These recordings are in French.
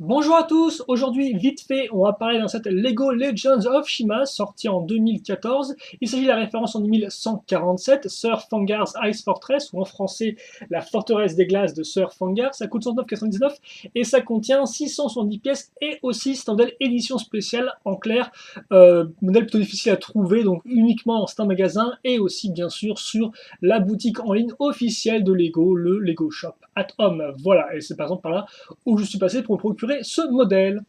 Bonjour à tous, aujourd'hui vite fait on va parler d'un set Lego Legends of Shima sorti en 2014. Il s'agit de la référence en 1147, Sir Fangar's Ice Fortress ou en français la forteresse des glaces de Sir Fangar. Ça coûte 109,99 et ça contient 670 pièces et aussi c'est un modèle édition spéciale en clair, modèle plutôt difficile à trouver donc uniquement en stand magasin et aussi bien sûr sur la boutique en ligne officielle de Lego, le Lego Shop at Home. Voilà, et c'est par exemple par là où je suis passé pour me procurer ce modèle.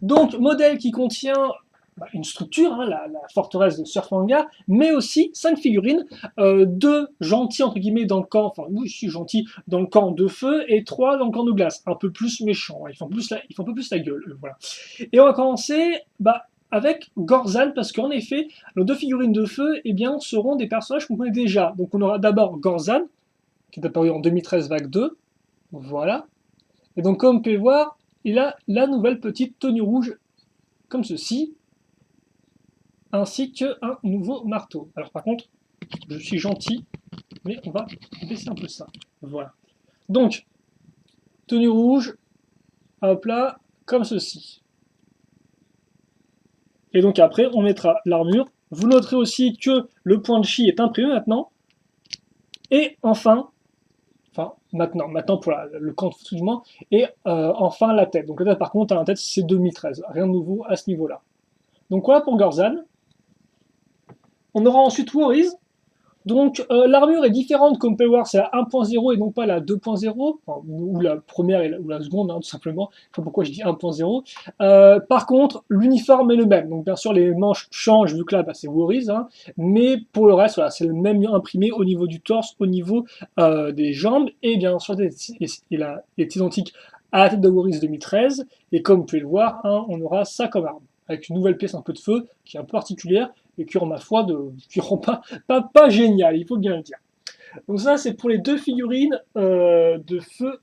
Donc, modèle qui contient une structure, hein, la forteresse de Surfanga, mais aussi 5 figurines, 2 gentils entre guillemets dans le camp, enfin oui, je suis gentil dans le camp de feu et 3 dans le camp de glace, un peu plus méchants, hein, ils font un peu plus la gueule, voilà. Et on va commencer avec Gorzan, parce qu'en effet, nos 2 figurines de feu eh bien, seront des personnages qu'on connaît déjà. Donc on aura d'abord Gorzan, qui est apparu en 2013 vague 2, voilà. Et donc comme vous pouvez voir, il a la nouvelle petite tenue rouge comme ceci, ainsi qu'un nouveau marteau. Alors par contre, je suis gentil, mais on va baisser un peu ça. Voilà. Donc, tenue rouge, hop là, comme ceci. Et donc après, on mettra l'armure. Vous noterez aussi que le point de chi est imprimé maintenant. Et enfin maintenant pour le camp de moins, et enfin la tête. Donc la tête par contre, la tête c'est 2013, rien de nouveau à ce niveau-là. Donc voilà pour Gorzan. On aura ensuite Warriors. Donc l'armure est différente comme on peut le voir, c'est la 1.0 et non pas la 2.0, enfin, ou la première ou la seconde, hein, tout simplement. Je sais pas pourquoi je dis 1.0. Par contre, l'uniforme est le même. Donc bien sûr, les manches changent vu que là, c'est Warriors, hein, mais pour le reste, voilà, c'est le même imprimé au niveau du torse, au niveau des jambes, et bien sûr, il est identique à la tête de Warriors 2013. Et comme vous pouvez le voir, hein, on aura ça comme arme, avec une nouvelle pièce un peu de feu qui est un peu particulière et qui rend ma foi qui rend pas génial, il faut bien le dire. Donc ça, c'est pour les 2 figurines de feu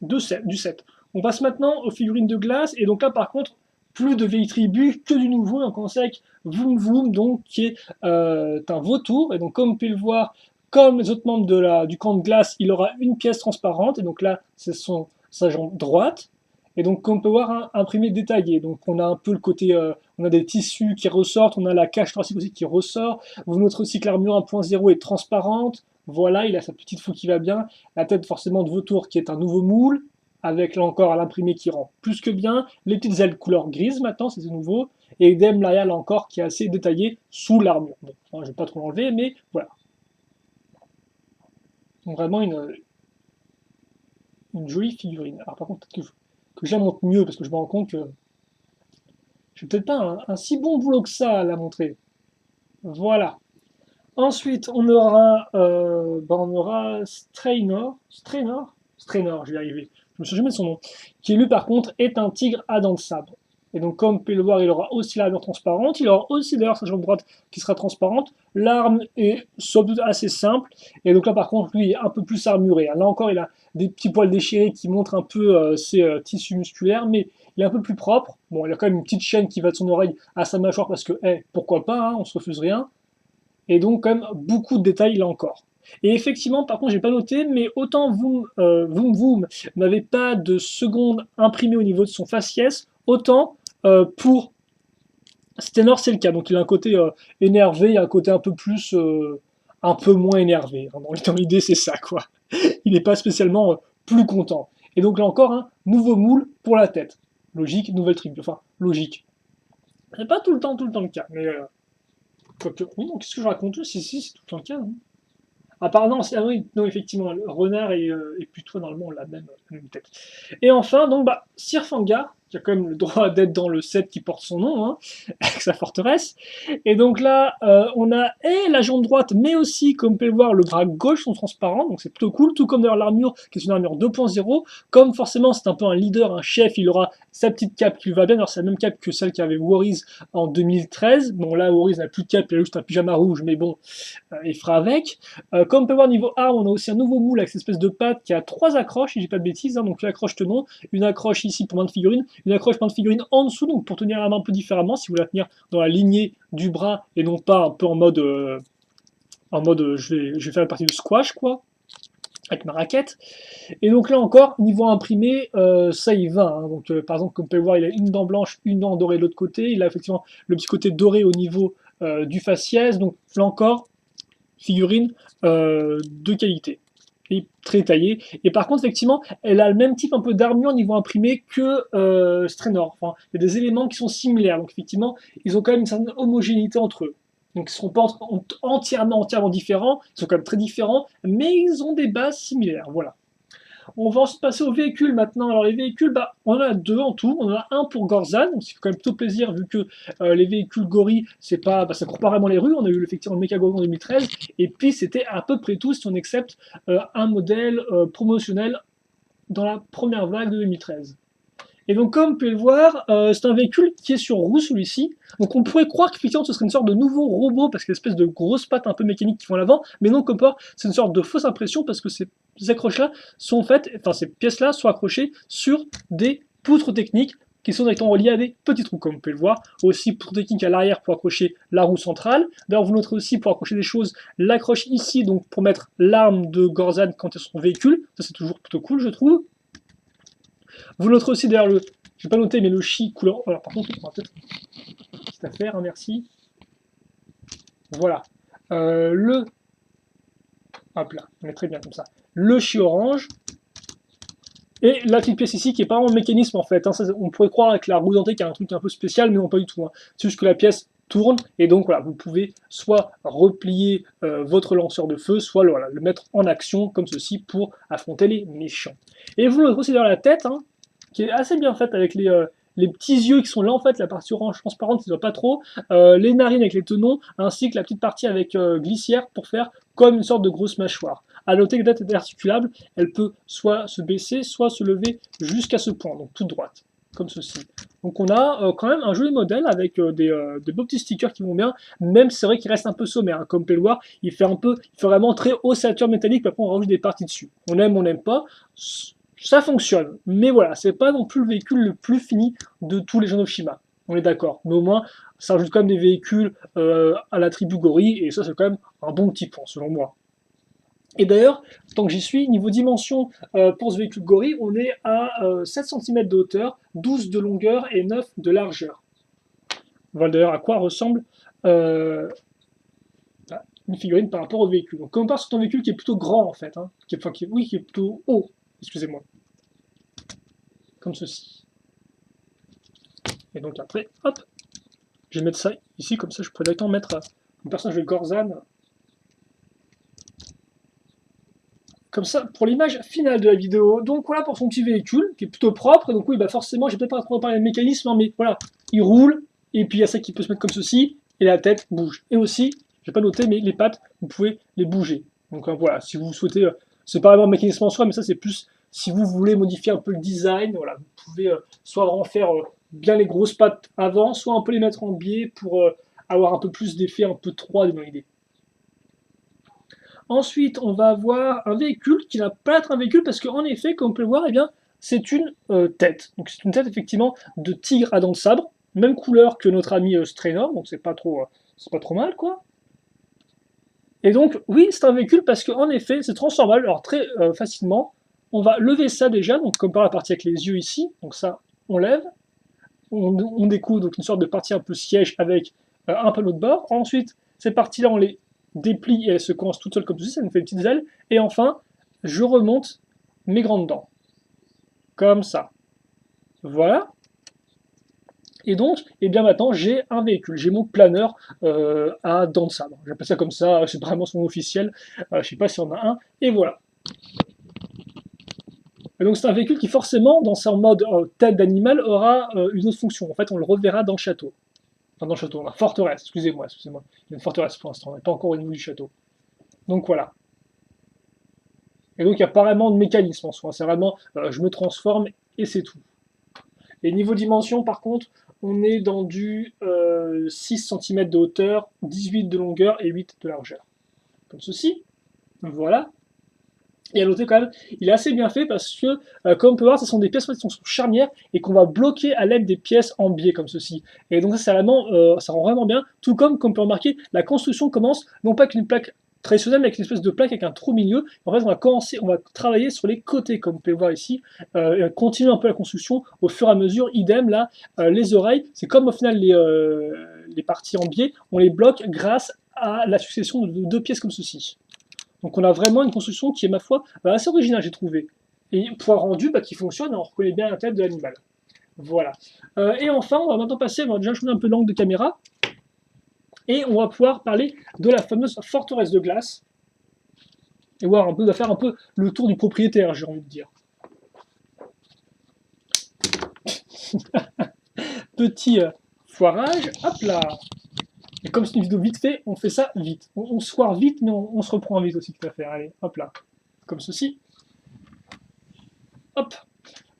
du set. On passe maintenant aux figurines de glace, et donc là, par contre, plus de vieilles tribus que du nouveau. Donc on sait avec Vroom Vroom, donc, qui est un vautour, et donc comme vous pouvez le voir, comme les autres membres du camp de glace, il aura une pièce transparente, et donc là, c'est sa jambe droite. Et donc, comme on peut voir, hein, imprimé détaillé. Donc, on a un peu le côté, on a des tissus qui ressortent, on a la cage thoracique aussi qui ressort. Vous noterez aussi que l'armure 1.0 est transparente. Voilà, il a sa petite fou qui va bien. La tête, forcément, de vautour qui est un nouveau moule, avec là encore à l'imprimé qui rend plus que bien. Les petites ailes couleur grise maintenant, c'est nouveau. Et idem, là encore, qui est assez détaillé sous l'armure. Bon, je ne vais pas trop l'enlever, mais voilà. Donc, vraiment une jolie figurine. Alors, par contre, peut-être que je la montre mieux, parce que je me rends compte que je fais peut-être pas un si bon boulot que ça à la montrer. Voilà. Ensuite, on aura Strainor, je vais y arriver. Je me souviens jamais de son nom. Qui lui, par contre, est un tigre à dents de sabre. Et donc, comme vous pouvez le voir, il aura aussi l'armure transparente. Il aura aussi d'ailleurs sa jambe droite qui sera transparente. L'arme est somme toute assez simple. Et donc là, par contre, lui, il est un peu plus armuré. Là encore, il a des petits poils déchirés qui montrent un peu ses tissus musculaires, mais il est un peu plus propre. Bon, il a quand même une petite chaîne qui va de son oreille à sa mâchoire parce que, pourquoi pas, hein, on se refuse rien. Et donc, quand même, beaucoup de détails là encore. Et effectivement, par contre, j'ai pas noté, mais autant Vroom n'avait pas de seconde imprimée au niveau de son faciès, autant pour Stenor, c'est le cas. Donc, il a un côté énervé, il a un côté un peu plus, un peu moins énervé. Dans l'idée, c'est ça, quoi. Il n'est pas spécialement plus content. Et donc, là encore, un nouveau moule pour la tête. Logique, nouvelle tribu. Enfin, logique. C'est pas tout le temps le cas, mais quoique, non, qu'est-ce que je raconte? Si, c'est tout le temps le cas, non? Ah, pardon, ah oui, non, effectivement, le renard et plutôt normalement la même tête. Et enfin, donc, Sir Fangar, qui a quand même le droit d'être dans le set qui porte son nom, hein, avec sa forteresse. Et donc là, on a la jambe droite, mais aussi, comme vous pouvez le voir, le bras gauche sont transparents, donc c'est plutôt cool, tout comme d'ailleurs l'armure, qui est une armure 2.0. Comme forcément, c'est un peu un leader, un chef, il aura sa petite cape qui lui va bien, alors c'est la même cape que celle qu'avait Warriors en 2013. Bon, là, Warriors n'a plus de cape, il a juste un pyjama rouge, mais bon, il fera avec. Comme on peut voir niveau arme, on a aussi un nouveau moule avec cette espèce de patte qui a 3 accroches, si j'ai pas de bêtises, hein, donc une accroche tenon, une accroche ici pour main de figurine, une accroche main de figurine en dessous, donc pour tenir la main un peu différemment, si vous voulez la tenir dans la lignée du bras et non pas un peu en mode je vais faire la partie de squash, quoi. avec ma raquette. Et donc là encore, niveau imprimé, ça y va. Hein. Donc par exemple, comme vous pouvez le voir, il a une dent blanche, une dent dorée de l'autre côté. Il a effectivement le petit côté doré au niveau du faciès. Donc là encore, figurine de qualité. Et très taillée. Et par contre, effectivement, elle a le même type un peu d'armure niveau imprimé que Straynor. Enfin, il y a des éléments qui sont similaires. Donc effectivement, ils ont quand même une certaine homogénéité entre eux. Donc ils ne seront pas entièrement différents, ils sont quand même très différents, mais ils ont des bases similaires. Voilà. On va ensuite passer aux véhicules maintenant. Alors les véhicules, bah, on en a deux en tout. On en a un pour Gorzan, donc c'est quand même plutôt plaisir vu que les véhicules Gori, c'est pas, bah, ça court pas vraiment les rues. On a eu effectivement le Mecha Gori en 2013, et puis c'était à peu près tout si on accepte un modèle promotionnel dans la première vague de 2013. Et donc, comme vous pouvez le voir, c'est un véhicule qui est sur roue, celui-ci. Donc, on pourrait croire qu'effectivement, ce serait une sorte de nouveau robot, parce qu'il y a une espèce de grosses pattes un peu mécaniques qui vont à l'avant. Mais non, comme pas, c'est une sorte de fausse impression, parce que ces accroches-là sont faites, enfin, ces pièces-là sont accrochées sur des poutres techniques qui sont directement reliées à des petits trous, comme vous pouvez le voir. Aussi, poutres techniques à l'arrière pour accrocher la roue centrale. D'ailleurs, vous noterez aussi, pour accrocher des choses, l'accroche ici, donc pour mettre l'arme de Gorzan quand elle est sur son véhicule. Ça, c'est toujours plutôt cool, je trouve. Vous noterez aussi d'ailleurs le, je n'ai pas noté, mais le chi couleur. Alors par contre, on va peut-être petite affaire, hein, merci. Voilà. Le. Hop là, on est très bien comme ça. Le chi orange. Et la petite pièce ici qui est pas vraiment le mécanisme en fait. Hein, ça, on pourrait croire avec la roue dentée qu'il y a un truc un peu spécial, mais non pas du tout. Hein. C'est juste que la pièce tourne et donc voilà, vous pouvez soit replier votre lanceur de feu, soit voilà, le mettre en action comme ceci pour affronter les méchants. Et vous noterez aussi dans la tête, hein, qui est assez bien faite avec les petits yeux qui sont là en fait, la partie orange transparente qui ne voit pas trop, les narines avec les tenons, ainsi que la petite partie avec glissière pour faire comme une sorte de grosse mâchoire. À noter que la tête est articulable, elle peut soit se baisser, soit se lever jusqu'à ce point, donc toute droite, comme ceci. Donc on a quand même un joli modèle avec des beaux petits stickers qui vont bien, même c'est vrai qu'il reste un peu sommaire, hein, comme vous pouvez le voir, il fait vraiment très ossature métallique, puis après on rajoute des parties dessus. On n'aime pas, ça fonctionne, mais voilà, c'est pas non plus le véhicule le plus fini de tous les Shima. On est d'accord, mais au moins ça rajoute quand même des véhicules à la tribu Gori, et ça c'est quand même un bon petit point selon moi. Et d'ailleurs, tant que j'y suis, niveau dimension pour ce véhicule Gori, on est à 7 cm de hauteur, 12 de longueur et 9 de largeur. Voilà d'ailleurs à quoi ressemble une figurine par rapport au véhicule. Donc, comme on part sur ton véhicule qui est plutôt grand en fait, hein, qui est plutôt haut, excusez-moi. Comme ceci. Et donc après, hop, je vais mettre ça ici, comme ça je pourrais directement mettre le personnage de Gorzan. Comme ça, pour l'image finale de la vidéo. Donc voilà pour son petit véhicule, qui est plutôt propre. Et donc oui, bah forcément, j'ai peut-être pas trop parler de mécanisme, hein, mais voilà, il roule, et puis il y a ça qui peut se mettre comme ceci, et la tête bouge. Et aussi, j'ai pas noté, mais les pattes, vous pouvez les bouger. Donc voilà, si vous souhaitez, c'est pas vraiment un mécanisme en soi, mais ça c'est plus si vous voulez modifier un peu le design, voilà, vous pouvez soit vraiment faire bien les grosses pattes avant, soit un peu les mettre en biais pour avoir un peu plus d'effet un peu 3D dans l'idée. Ensuite, on va avoir un véhicule qui ne va pas être un véhicule parce qu'en effet, comme on peut le voir, eh bien, c'est une tête. Donc c'est une tête effectivement de tigre à dents de sabre, même couleur que notre ami Straynor, donc c'est pas trop mal quoi. Et donc oui, c'est un véhicule parce qu'en effet, c'est transformable, alors très facilement. On va lever ça déjà, donc comme par la partie avec les yeux ici, donc ça, on lève. On découvre donc une sorte de partie un peu siège avec un panneau de bord. Ensuite, ces parties-là, on les déplie et elles se coincent toutes seules comme ceci, ça nous fait des petites ailes. Et enfin, je remonte mes grandes dents. Comme ça. Voilà. Et donc, et bien maintenant, j'ai un véhicule. J'ai mon planeur à dents de sabre. J'appelle ça comme ça, c'est vraiment son officiel. Je ne sais pas si on a un. Et voilà. Et donc c'est un véhicule qui forcément, dans son mode tête d'animal, aura une autre fonction. En fait, on le reverra dans le château. Enfin, dans le château, dans la forteresse, excusez-moi. Il y a une forteresse pour l'instant, on n'est pas encore au niveau du château. Donc voilà. Et donc il n'y a pas vraiment de mécanisme en soi, c'est vraiment je me transforme et c'est tout. Et niveau dimension par contre, on est dans du 6 cm de hauteur, 18 de longueur et 8 de largeur. Comme ceci. Voilà. Et à noter quand même, il est assez bien fait parce que, comme on peut voir, ce sont des pièces qui sont charnières et qu'on va bloquer à l'aide des pièces en biais comme ceci. Et donc ça, vraiment, ça rend vraiment bien. Tout comme on peut remarquer, la construction commence non pas qu'une plaque traditionnel avec une espèce de plaque avec un trou au milieu. En fait, on va travailler sur les côtés, comme vous pouvez voir ici, et continuer un peu la construction au fur et à mesure. Idem, là, les oreilles, c'est comme au final les parties en biais, on les bloque grâce à la succession de deux pièces comme ceci. Donc on a vraiment une construction qui est, ma foi, assez originale, j'ai trouvé. Et pour un rendu qui fonctionne, on reconnaît bien la tête de l'animal. Voilà. Et enfin, on va maintenant passer, on va déjà changer un peu l'angle de caméra, et on va pouvoir parler de la fameuse forteresse de glace, et voir un peu, va faire un peu le tour du propriétaire, j'ai envie de dire. Petit foirage, hop là. Et comme c'est une vidéo vite fait, on fait ça vite. On se foire vite, mais on se reprend vite aussi, tout à fait. Allez, hop là. Comme ceci. Hop.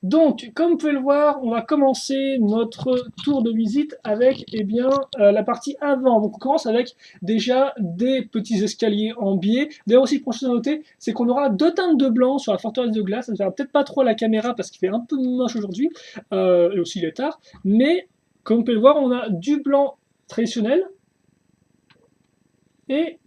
Donc, comme vous pouvez le voir, on va commencer notre tour de visite avec la partie avant. Donc, on commence avec déjà des petits escaliers en biais. D'ailleurs aussi, pour chose à noter, c'est qu'on aura deux teintes de blanc sur la forteresse de glace. Ça ne verra peut-être pas trop à la caméra parce qu'il fait un peu moche aujourd'hui, et aussi il est tard. Mais, comme vous pouvez le voir, on a du blanc traditionnel et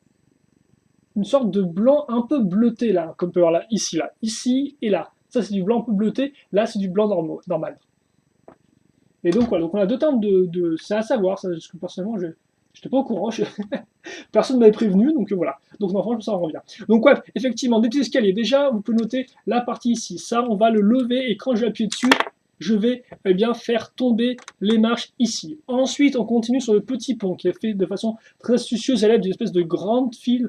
une sorte de blanc un peu bleuté là, comme on peut voir là, ici et là. Ça c'est du blanc un peu bleuté, là c'est du blanc normal. Et donc voilà, donc on a deux teintes c'est à savoir, ça, parce que personnellement je n'étais pas au courant, personne ne m'avait prévenu, donc voilà. Donc non, franchement ça revient. Donc ouais, effectivement, des petits escaliers, déjà vous pouvez noter la partie ici, ça on va le lever et quand je vais appuyer dessus, je vais faire tomber les marches ici. Ensuite, on continue sur le petit pont qui est fait de façon très astucieuse à l'aide d'une espèce de grand fil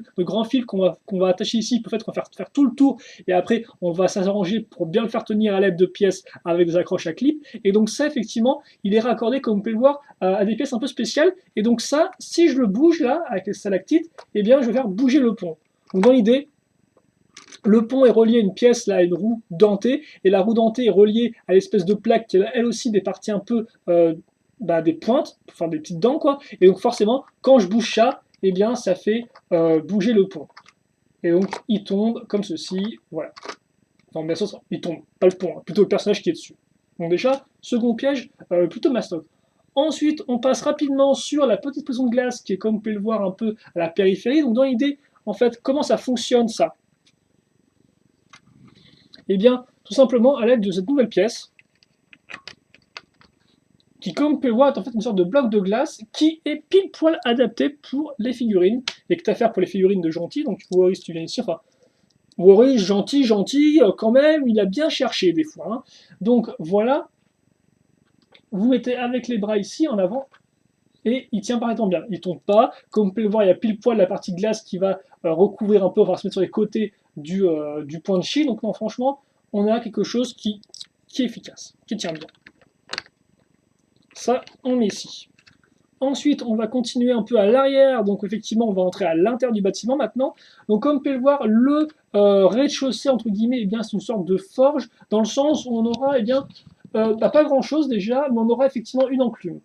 qu'on va attacher ici. Peut-être qu'on va faire tout le tour et après on va s'arranger pour bien le faire tenir à l'aide de pièces avec des accroches à clip. Et donc ça, effectivement, il est raccordé, comme vous pouvez le voir, à des pièces un peu spéciales. Et donc ça, si je le bouge là, avec les stalactites, je vais faire bouger le pont. Donc dans l'idée, le pont est relié à une pièce, là, à une roue dentée, et la roue dentée est reliée à l'espèce de plaque qui a elle aussi des parties un peu, des pointes, enfin des petites dents, quoi. Et donc forcément, quand je bouge ça, ça fait bouger le pont. Et donc, il tombe comme ceci, voilà. Enfin, bien sûr, il tombe, pas le pont, hein, plutôt le personnage qui est dessus. Donc déjà, second piège, plutôt mastoc. Ensuite, on passe rapidement sur la petite prison de glace, qui est, comme vous pouvez le voir, un peu à la périphérie. Donc dans l'idée, en fait, comment ça fonctionne, ça? Tout simplement à l'aide de cette nouvelle pièce, qui, comme vous pouvez le voir, est en fait une sorte de bloc de glace qui est pile poil adapté pour les figurines, et que tu as à faire pour les figurines de gentil. Donc, Worry, si tu viens ici, enfin, Worry, gentil, quand même, il a bien cherché des fois. Hein. Donc, voilà, vous mettez avec les bras ici en avant, et il tient parfaitement bien. Il ne tombe pas. Comme vous pouvez le voir, il y a pile poil la partie glace qui va recouvrir un peu, on va se mettre sur les côtés du point de chi. Donc, non, franchement, on a quelque chose qui est efficace, qui tient bien. Ça, on met ici. Ensuite, on va continuer un peu à l'arrière. Donc, effectivement, on va entrer à l'intérieur du bâtiment maintenant. Donc, comme vous pouvez le voir, le rez-de-chaussée, entre guillemets, c'est une sorte de forge, dans le sens où on aura, pas grand-chose déjà, mais on aura effectivement une enclume.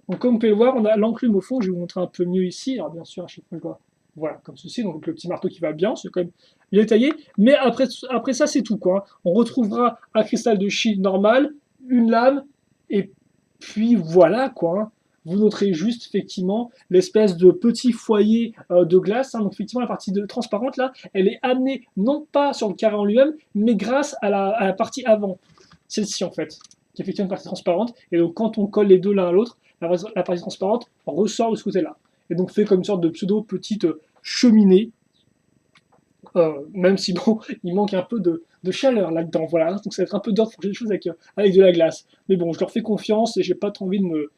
Donc, comme vous pouvez le voir, on a l'enclume au fond. Je vais vous montrer un peu mieux ici. Alors, bien sûr, à chaque fois, je vois, voilà, comme ceci. Donc, le petit marteau qui va bien, c'est quand même bien détaillé. Mais après ça, c'est tout, quoi. On retrouvera un cristal de chi normal, une lame, et puis voilà, quoi. Vous noterez juste, effectivement, l'espèce de petit foyer de glace. Hein. Donc, effectivement, la partie transparente, là, elle est amenée, non pas sur le carré en lui-même, mais grâce à la partie avant. Celle-ci, en fait, qui est effectivement une partie transparente. Et donc, quand on colle les deux l'un à l'autre, la partie transparente ressort de ce côté-là. Et donc, fait comme une sorte de pseudo-petite cheminée. Même si, bon, il manque un peu de chaleur là-dedans. Voilà. Donc, ça va être un peu dur de faire des choses avec de la glace. Mais bon, je leur fais confiance et j'ai pas trop envie de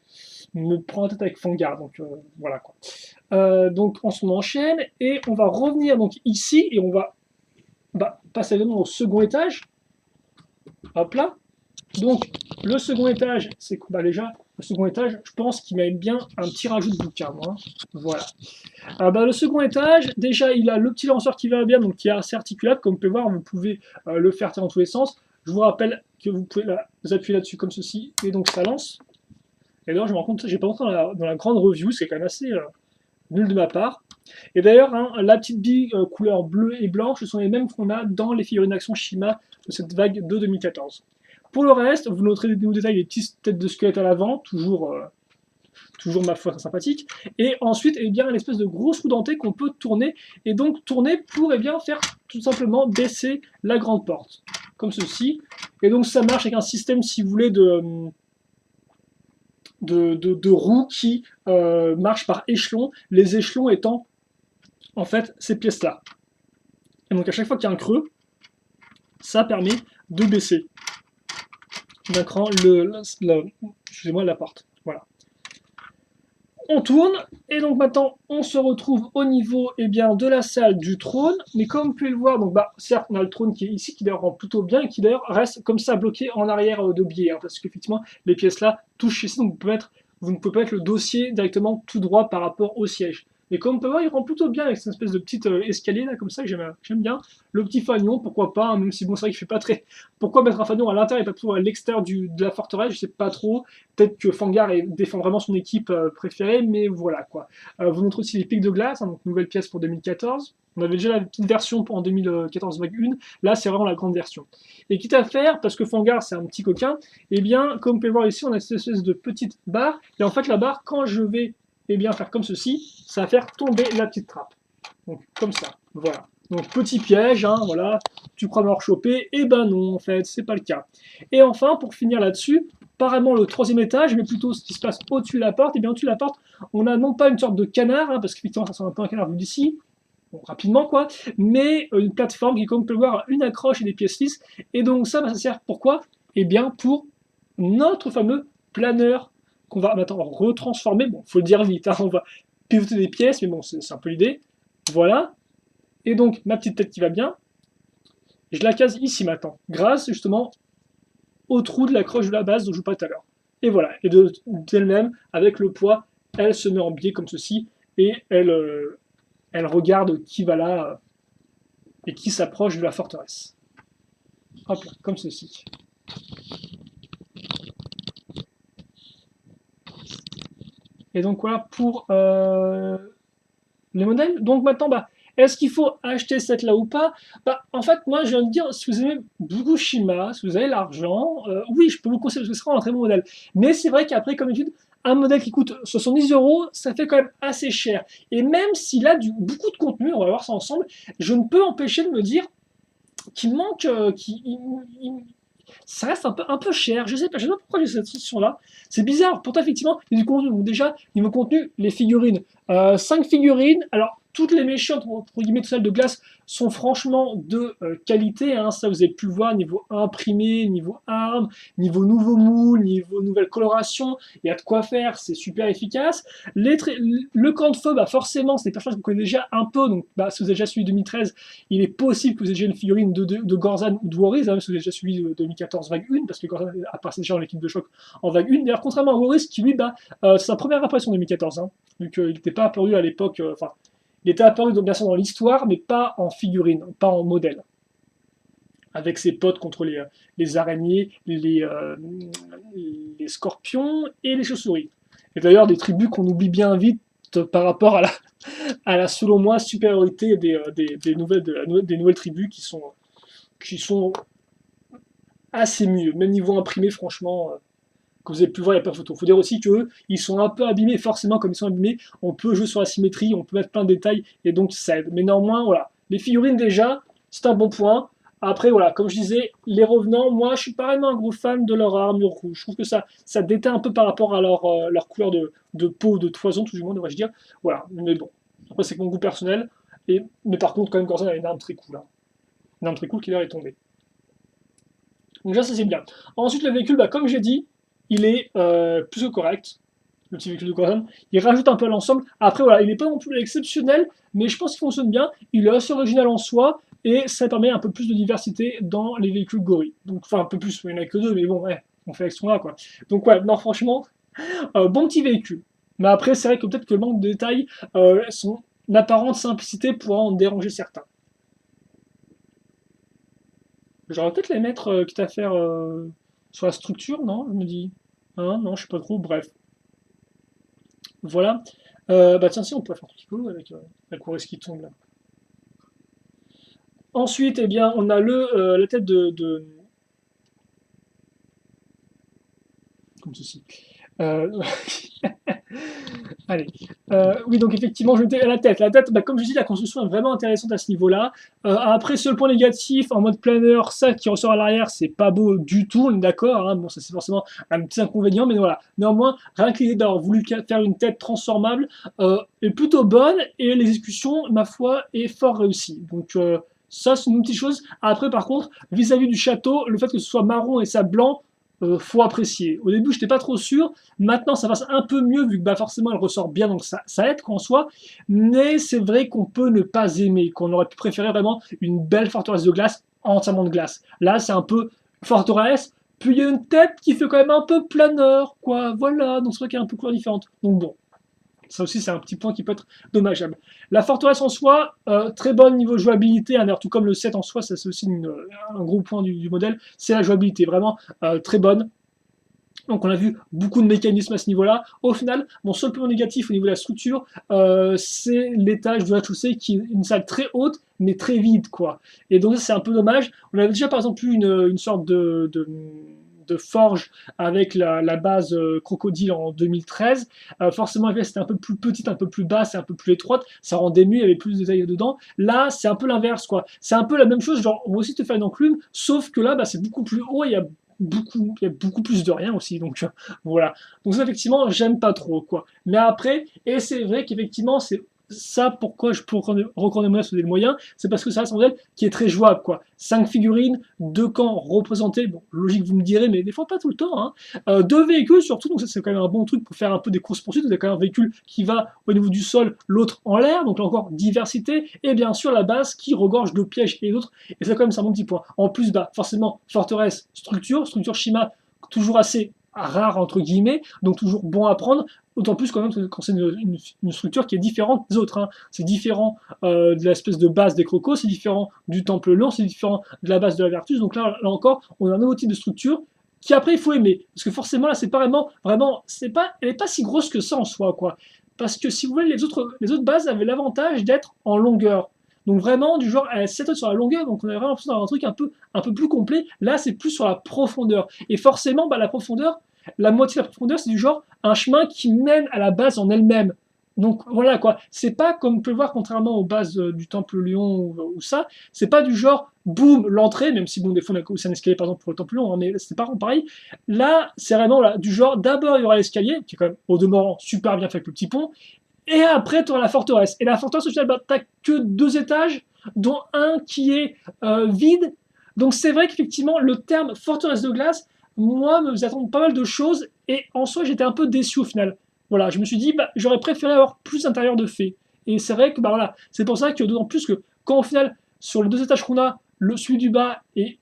me prendre la tête avec Fangar. Donc, voilà, quoi. Donc, on enchaîne et on va revenir donc ici et on va passer au second étage. Hop là. Donc, le second étage, c'est déjà, le second étage, je pense qu'il mérite bien un petit rajout de bouquin, moi. Voilà. Le second étage, déjà, il a le petit lanceur qui va bien, donc qui est assez articulable. Comme vous pouvez voir, vous pouvez le faire dans tous les sens. Je vous rappelle que vous pouvez vous appuyer là-dessus comme ceci, et donc ça lance. Et d'ailleurs, je me rends compte, j'ai pas rentré dans la grande review, c'est quand même assez nul de ma part. Et d'ailleurs, hein, la petite bille couleur bleue et blanche, ce sont les mêmes qu'on a dans les figurines d'action Shima de cette vague de 2014. Pour le reste, vous noterez des détails, des petites têtes de squelette à l'avant, toujours toujours ma foi très sympathique. Et ensuite, eh bien, une espèce de grosse roue dentée qu'on peut tourner, et donc tourner pour eh bien, faire tout simplement baisser la grande porte, comme ceci. Et donc ça marche avec un système, si vous voulez, de roues qui marchent par échelons, les échelons étant en fait ces pièces-là. Et donc à chaque fois qu'il y a un creux, ça permet de baisser d'un cran excusez-moi, la porte. Voilà. On tourne, et donc maintenant on se retrouve au niveau eh bien, de la salle du trône, mais comme vous pouvez le voir, donc certes on a le trône qui est ici, qui d'ailleurs rend plutôt bien, et qui d'ailleurs reste comme ça bloqué en arrière de biais, hein, parce qu'effectivement les pièces là touchent ici, donc vous ne pouvez pas mettre le dossier directement tout droit par rapport au siège. Et comme on peut voir, il rend plutôt bien avec cette espèce de petit escalier là, comme ça, que j'aime bien. Le petit fanion, pourquoi pas, hein, même si bon, c'est vrai qu'il fait pas très. Pourquoi mettre un fanion à l'intérieur et pas plutôt à l'extérieur de la forteresse, je sais pas trop. Peut-être que Fangar défend vraiment son équipe préférée, mais voilà quoi. Vous montrez aussi les pics de glace, hein, donc nouvelle pièce pour 2014. On avait déjà la petite version en 2014 vague 1, là c'est vraiment la grande version. Et quitte à faire, parce que Fangar c'est un petit coquin, et bien comme vous pouvez voir ici, on a cette espèce de petite barre, et en fait la barre, quand je vais et bien faire comme ceci, ça va faire tomber la petite trappe. Donc comme ça, voilà. Donc petit piège, hein, voilà, tu crois m'avoir chopé, et ben non en fait, c'est pas le cas. Et enfin, pour finir là-dessus, apparemment le troisième étage, mais plutôt ce qui se passe au-dessus de la porte, et bien au-dessus de la porte, on a non pas une sorte de canard, hein, parce qu'effectivement ça ressemble un peu à un canard vu d'ici, bon, rapidement quoi, mais une plateforme qui, comme on peut le voir, une accroche et des pièces lisses, et donc ça, ça sert pourquoi? Eh bien pour notre fameux planeur qu'on va maintenant retransformer. Bon, faut le dire vite, hein, on va pivoter des pièces, mais bon, c'est un peu l'idée. Voilà. Et donc, ma petite tête qui va bien, je la case ici maintenant, grâce justement au trou de la croche de la base dont je vous parlais tout à l'heure. Et voilà. Et d'elle-même, avec le poids, elle se met en biais comme ceci, et elle regarde qui va là et qui s'approche de la forteresse. Hop là, comme ceci. Et donc voilà pour les modèles. Donc maintenant, est-ce qu'il faut acheter cette là ou pas? En fait, moi, je viens de dire, si vous aimez beaucoup Shima, si vous avez l'argent, oui, je peux vous conseiller parce que ce sera un très bon modèle. Mais c'est vrai qu'après, comme d'habitude, un modèle qui coûte 70 euros, ça fait quand même assez cher. Et même s'il a beaucoup de contenu, on va voir ça ensemble, je ne peux empêcher de me dire qu'il manque, ça reste un peu cher. Je sais pas pourquoi j'ai cette sensation-là. C'est bizarre. Pourtant, effectivement, il y a du contenu. Donc déjà, niveau contenu, les figurines. 5 figurines. Alors, toutes les méchantes, entre guillemets, tout celles de glace, sont franchement de qualité. Hein. Ça, vous avez pu le voir, niveau imprimé, niveau arme, niveau nouveau moule, niveau nouvelle coloration. Il y a de quoi faire, c'est super efficace. Le camp de feu, forcément, c'est des personnages que vous connaissez déjà un peu. Donc, si vous avez déjà suivi 2013, il est possible que vous ayez déjà une figurine de Gorzan ou de Warriors, hein, si vous avez déjà suivi 2014 vague 1, parce que Gorzan apparaissait déjà dans l'équipe de choc en vague 1. D'ailleurs, contrairement à Warriors, qui lui, c'est sa première apparition en 2014, hein, vu qu'il n'était pas apparu à l'époque, il était apparu donc, bien sûr dans l'histoire, mais pas en figurine, pas en modèle. Avec ses potes contre les araignées, les scorpions et les chauves-souris. Et d'ailleurs, des tribus qu'on oublie bien vite par rapport à la selon moi, supériorité des nouvelles tribus qui sont assez mieux. Même niveau imprimé, franchement, que vous avez pu voir, il n'y a pas photo. Il faut dire aussi qu'eux, ils sont un peu abîmés, forcément, comme ils sont abîmés, on peut jouer sur la symétrie, on peut mettre plein de détails, et donc ça aide. Mais néanmoins, voilà. Les figurines, déjà, c'est un bon point. Après, voilà, comme je disais, les revenants, moi, je suis pas vraiment un gros fan de leur armure rouge. Je trouve que ça déteint un peu par rapport à leur couleur de peau, de toison, tout du moins, devrais-je dire. Voilà, mais bon. Après, c'est mon goût personnel. Mais par contre, quand même, Corsair a une arme très cool. Hein. Une arme très cool qui leur est tombée. Donc déjà, ça c'est bien. Ensuite, le véhicule, comme j'ai dit, il est plus que correct. Le petit véhicule de Goran. Il rajoute un peu à l'ensemble. Après, voilà, il n'est pas non plus exceptionnel, mais je pense qu'il fonctionne bien. Il est assez original en soi, et ça permet un peu plus de diversité dans les véhicules Gori. Donc, enfin, un peu plus, il n'y en a que deux, mais bon, ouais, on fait avec ce qu'on a, quoi. Donc, ouais, non, franchement, bon petit véhicule. Mais après, c'est vrai que peut-être que le manque de détails, son apparente simplicité pourra en déranger certains. J'aurais peut-être les mettre, quitte à faire sur la structure, non? Je me dis. Hein, non, je sais pas trop, bref. Voilà. Tiens, si, on peut faire un petit peu avec la course qui tombe là. Ensuite, eh bien, on a la tête comme ceci. Euh, Allez. Oui, donc effectivement, je m'étais à la tête. La tête, bah, comme je dis, la construction est vraiment intéressante à ce niveau-là. Après, seul point négatif, en mode planeur, ça qui ressort à l'arrière, c'est pas beau du tout, on est d'accord. Hein. Bon, ça c'est forcément un petit inconvénient, mais voilà. Néanmoins, rien que l'idée d'avoir voulu faire une tête transformable est plutôt bonne, et l'exécution, ma foi, est fort réussie. Donc ça, c'est une petite chose. Après, par contre, vis-à-vis du château, le fait que ce soit marron et ça blanc, faut apprécier. Au début, je n'étais pas trop sûr. Maintenant, ça passe un peu mieux vu que bah, forcément, elle ressort bien, donc ça aide qu'en soit. Mais c'est vrai qu'on peut ne pas aimer, qu'on aurait pu préférer vraiment une belle forteresse de glace entièrement de glace. Là, c'est un peu forteresse, puis il y a une tête qui fait quand même un peu planeur, quoi. Voilà, donc c'est vrai qu'elle est un peu couleur différente. Donc bon, ça aussi, c'est un petit point qui peut être dommageable. La forteresse en soi, très bonne niveau jouabilité, hein, d'ailleurs, tout comme le 7 en soi, ça c'est aussi un gros point du modèle, c'est la jouabilité, vraiment très bonne. Donc on a vu beaucoup de mécanismes à ce niveau-là. Au final, mon seul point négatif au niveau de la structure, c'est l'étage de rez-de-chaussée qui est une salle très haute, mais très vide, quoi. Et donc ça, c'est un peu dommage. On avait déjà par exemple eu une sorte de forge avec la base crocodile en 2013. Forcément, c'était un peu plus petite, un peu plus basse et un peu plus étroite. Ça rendait mieux, il y avait plus de détails dedans. Là, c'est un peu l'inverse, quoi. C'est un peu la même chose, genre, on va aussi te faire une enclume, sauf que là, bah, c'est beaucoup plus haut, il y a beaucoup plus de rien aussi, donc voilà. Donc ça, effectivement, j'aime pas trop, quoi. Mais après, et c'est vrai qu'effectivement, c'est ça pourquoi je peux recommander modèle sur des moyens, c'est parce que ça reste un modèle qui est très jouable, quoi. 5 figurines, 2 camps représentés, bon, logique, vous me direz, mais des fois pas tout le temps, hein. 2 véhicules surtout, donc ça c'est quand même un bon truc pour faire un peu des courses-poursuites. Vous avez quand même un véhicule qui va au niveau du sol, l'autre en l'air, donc là encore diversité, et bien sûr la base qui regorge de pièges et d'autres, et ça quand même c'est un bon petit point. En plus, bah, forcément, forteresse, structure Shima, toujours assez rare entre guillemets, donc toujours bon à prendre, d'autant plus quand même quand c'est une structure qui est différente des autres. Hein. C'est différent de l'espèce de base des crocos, c'est différent du temple lion, c'est différent de la base de la Vertus, donc là encore, on a un nouveau type de structure qui après il faut aimer, parce que forcément là c'est pas vraiment, elle est pas si grosse que ça en soi, quoi. Parce que si vous voulez, les autres bases avaient l'avantage d'être en longueur. Donc vraiment, du genre, elle s'étale sur la longueur, donc on a vraiment l'impression d'avoir un truc un peu plus complet. Là, c'est plus sur la profondeur. Et forcément, bah, la profondeur, la moitié de la profondeur, c'est du genre un chemin qui mène à la base en elle-même. Donc voilà quoi, c'est pas comme on peut le voir contrairement aux bases du Temple Lion ou ça, c'est pas du genre boum l'entrée, même si bon des fois on a aussi un escalier par exemple pour le Temple Lion, hein, mais c'est pas pareil. Là c'est vraiment là, du genre d'abord il y aura l'escalier, qui est quand même au demeurant super bien fait avec le petit pont, et après, tu auras la forteresse. Et la forteresse, au final, bah, tu que 2 étages, dont un qui est vide. Donc c'est vrai qu'effectivement, le terme forteresse de glace, moi, me faisait attendre pas mal de choses. Et en soi, j'étais un peu déçu au final. Voilà, je me suis dit, bah, j'aurais préféré avoir plus d'intérieur de fait. Et c'est vrai que, bah voilà, c'est pour ça que d'autant plus que quand au final, sur les 2 étages qu'on a, celui du bas est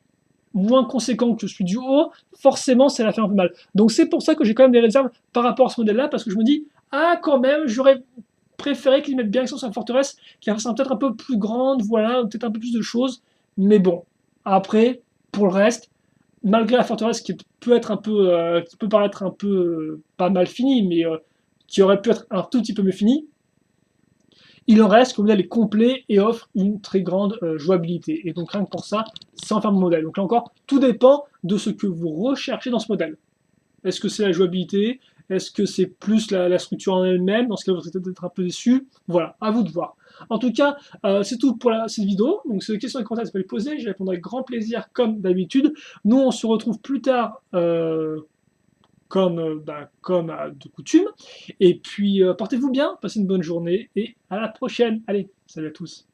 moins conséquent que celui du haut, forcément, ça l'a fait un peu mal. Donc c'est pour ça que j'ai quand même des réserves par rapport à ce modèle-là, parce que je me dis, ah, quand même, j'aurais préféré qu'ils mettent bien l'accent sur la forteresse, qui fasse peut-être un peu plus grande, voilà, peut-être un peu plus de choses. Mais bon, après, pour le reste, malgré la forteresse qui peut être un peu, qui peut paraître un peu pas mal finie, mais qui aurait pu être un tout petit peu mieux finie, il en reste que le modèle est complet et offre une très grande jouabilité. Et donc rien que pour ça, c'est un ferme modèle. Donc là encore, tout dépend de ce que vous recherchez dans ce modèle. Est-ce que c'est la jouabilité? Est-ce que c'est plus la structure en elle-même? Dans ce cas, vous allez peut-être un peu déçu. Voilà, à vous de voir. En tout cas, c'est tout pour cette vidéo. Donc, si vous avez des questions et commentaires, vous pouvez les poser. Je répondrai avec grand plaisir, comme d'habitude. Nous, on se retrouve plus tard, comme de coutume. Et puis, portez-vous bien, passez une bonne journée et à la prochaine. Allez, salut à tous.